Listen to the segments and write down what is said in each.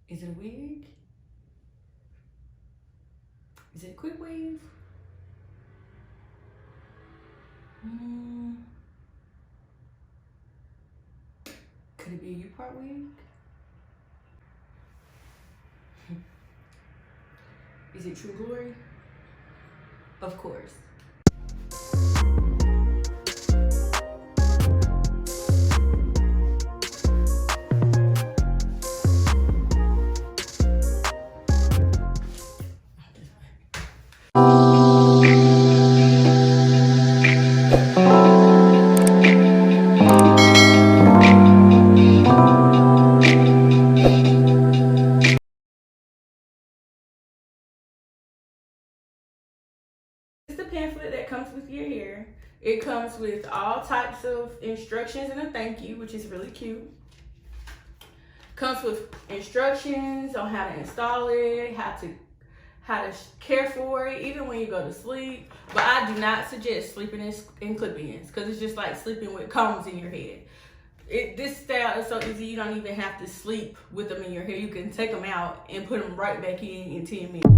Is it a wig? Is it a quick wave? Could it be a U-part wig? Is it True Glory? Of course. This is the pamphlet that comes with your hair. It comes with all types of instructions and a thank you, which is really cute. Comes with instructions on how to install it, how to care for it, even when you go to sleep. But I do not suggest sleeping in clip-ins because it's just like sleeping with combs in your head. This style is so easy, you don't even have to sleep with them in your hair. You can take them out and put them right back in 10 minutes.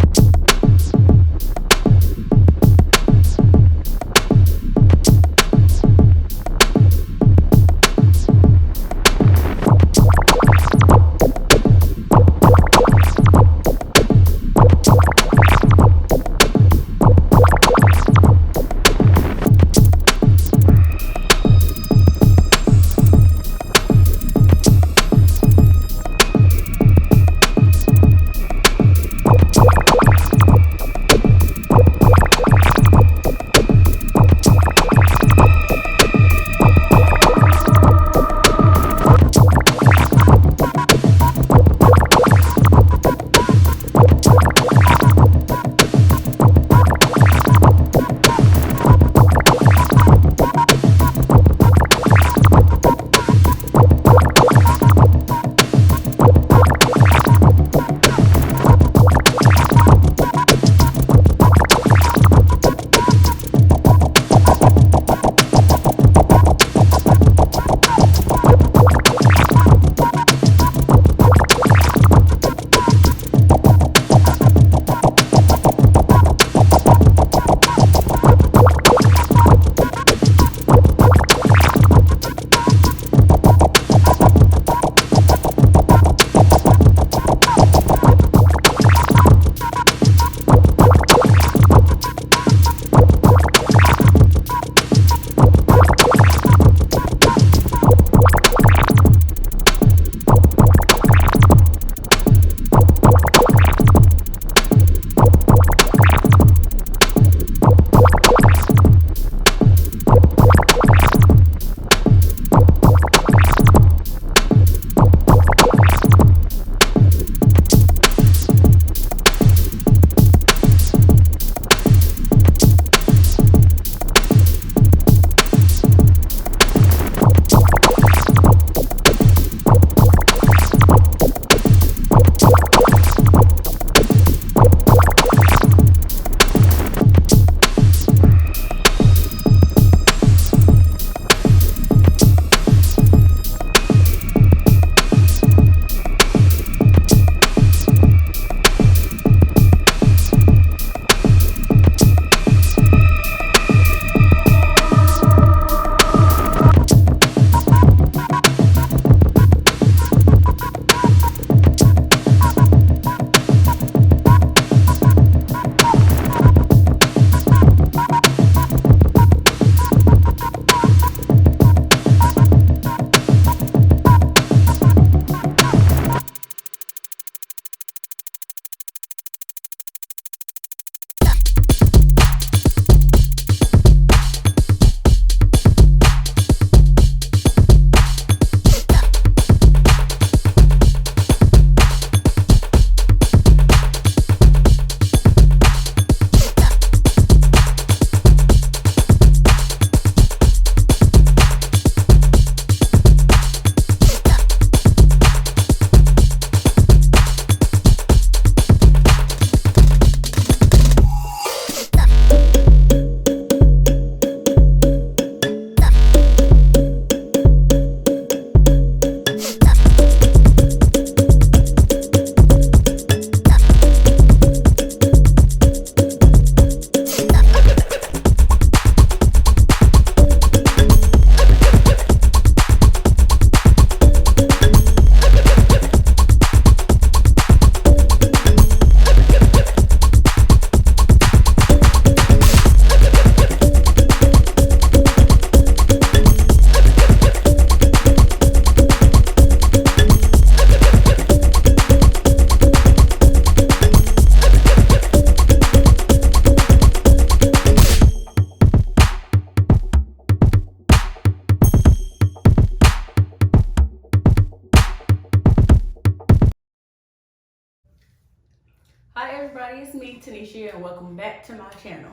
Hi everybody, it's me, Tanisha, and welcome back to my channel.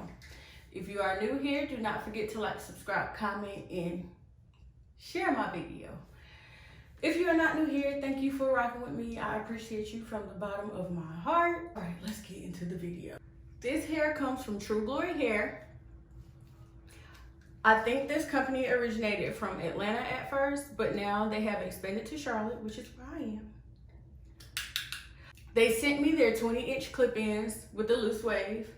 If you are new here, do not forget to like, subscribe, comment, and share my video. If you are not new here, thank you for rocking with me. I appreciate you from the bottom of my heart. All right, let's get into the video. This hair comes from True Glory Hair. I think this company originated from Atlanta at first, but now they have expanded to Charlotte, which is where I am. They sent me their 20-inch clip-ins with the loose wave.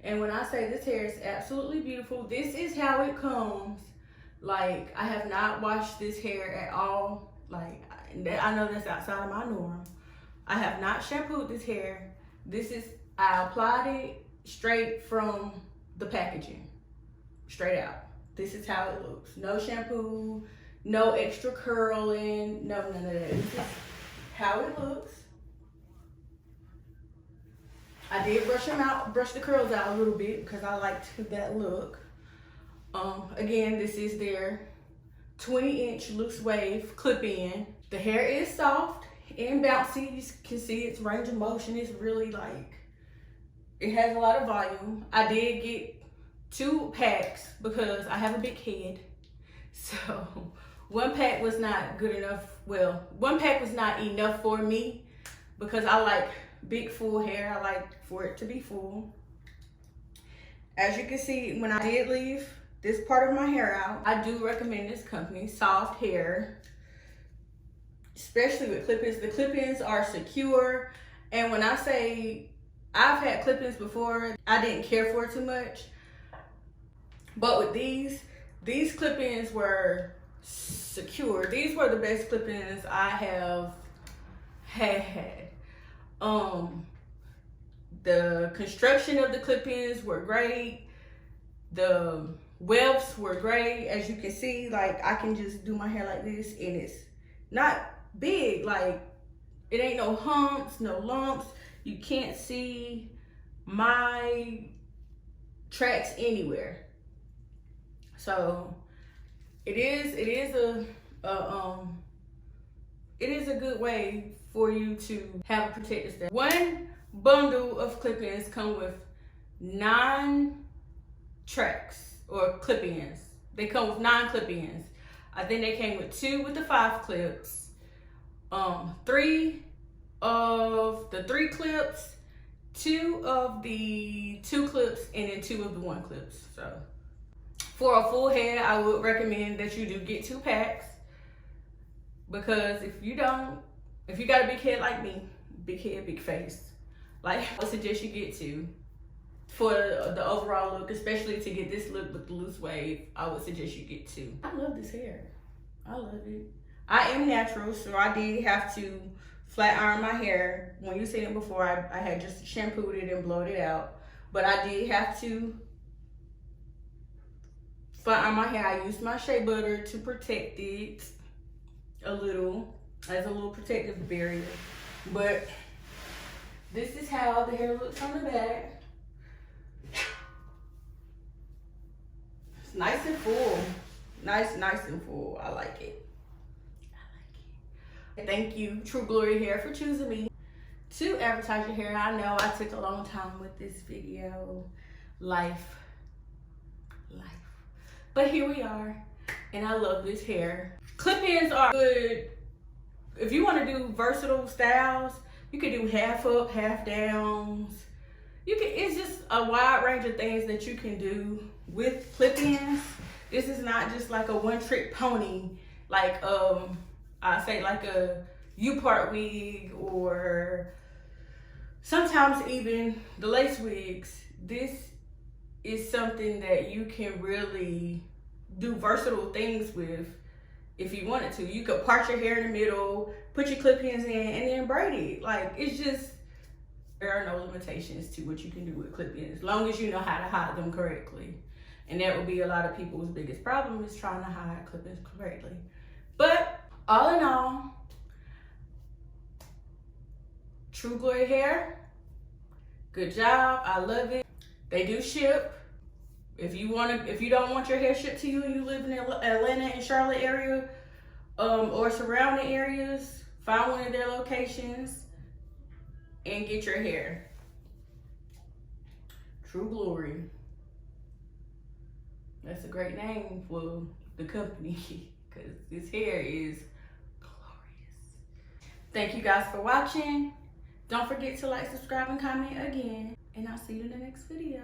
And when I say this hair is absolutely beautiful, this is how it comes. Like, I have not washed this hair at all. Like, I know that's outside of my norm. I have not shampooed this hair. I applied it straight from the packaging, straight out. This is how it looks. No shampoo, no extra curling, no none of that. This is how it looks. I did brush the curls out a little bit because I liked that look. Again, this is their 20-inch loose wave clip-in. The hair is soft and bouncy. You can see its range of motion is really it has a lot of volume. I did get 2 packs because I have a big head. So one pack was not good enough. Well, one pack was not enough for me because I like big full hair. I like for it to be full. As you can see, when I did leave this part of my hair out, I do recommend this company, Soft Hair, especially with clip-ins. The clip-ins are secure, and when I say I've had clip-ins before, I didn't care for it too much, but with these clip-ins were secure. These were the best clip-ins I have had. The construction of the clip-ins were great. The wefts were great. As you can see, like, I can just do my hair like this and it's not big. Like, it ain't no humps, no lumps. You can't see my tracks anywhere. So it is a good way for you to have a protective style. One bundle of clip-ins come with 9 tracks or clip-ins. They come with 9 clip-ins. I think they came with 2 with the 5 clips, 3 of the 3 clips, 2 of the 2 clips, and then 2 of the 1 clips. So for a full head, I would recommend that you do get 2 packs, because if you got a big head like me, big head, big face, like, I would suggest you get 2 for the overall look, especially to get this look with the loose wave. I would suggest you get 2. I love this hair. I love it. I am natural, so I did have to flat iron my hair. When you seen it before, I had just shampooed it and blowed it out, but I did have to flat iron my hair. I used my shea butter to protect it a little, as a little protective barrier. But this is how the hair looks on the back. It's nice and full. Nice and full. I like it. Thank you, True Glory Hair, for choosing me to advertise your hair. I know I took a long time with this video. Life. But here we are, and I love this hair. Clip-ins are good. If you want to do versatile styles, you can do half up, half downs. It's just a wide range of things that you can do with clip-ins. This is not just like a one-trick pony, like I say, like a U-part wig, or sometimes even the lace wigs. This is something that you can really do versatile things with if you wanted to. You could part your hair in the middle, put your clip-ins in, and then braid it. Like, it's just, there are no limitations to what you can do with clip-ins, as long as you know how to hide them correctly. And that would be a lot of people's biggest problem, is trying to hide clip-ins correctly. But all in all, True Glory Hair, good job. I love it. They do ship. If you don't want your hair shipped to you and you live in the Atlanta and Charlotte area, or surrounding areas, find one of their locations and get your hair. True Glory. That's a great name for the company because this hair is glorious. Thank you guys for watching. Don't forget to like, subscribe, and comment again. And I'll see you in the next video.